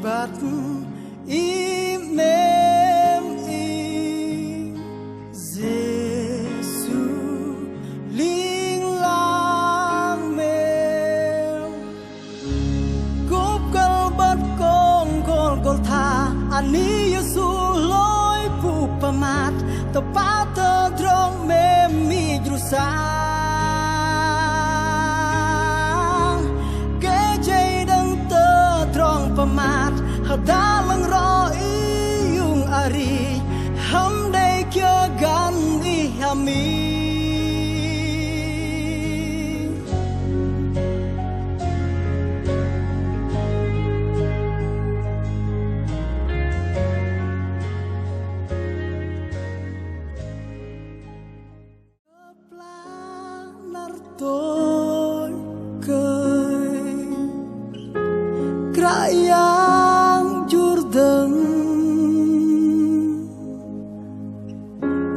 vắt im mềm im Giêsu linh lang mèo cúp câu bất con gol tha ani Giêsu lối phụ pamat tepat tơdrong mem mi jusang ke jay dang tơdrong pamat hada lang ro iyung ari ham day kya gan i hami tôi cười Kră Yang Jordan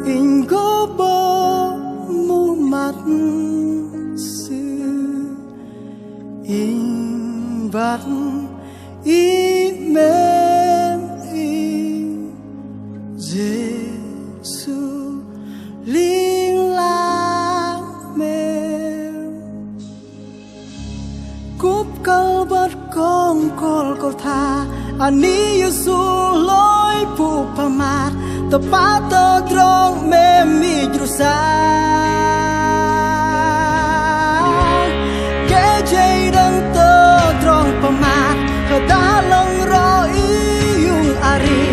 in có bơ mu mặt sư in vắt ý mềm ý Giêsu linh lang mềm cúp câu bất con gol tha ani Giêsu lối phụ pamat tepat tơdrong mem mi jusang ke jay dang tơdrong pamat hada lang ro iyung ari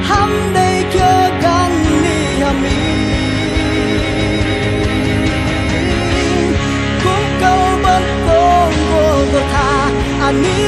ham day kya gan ni hami cúp câu bất con gol tha ani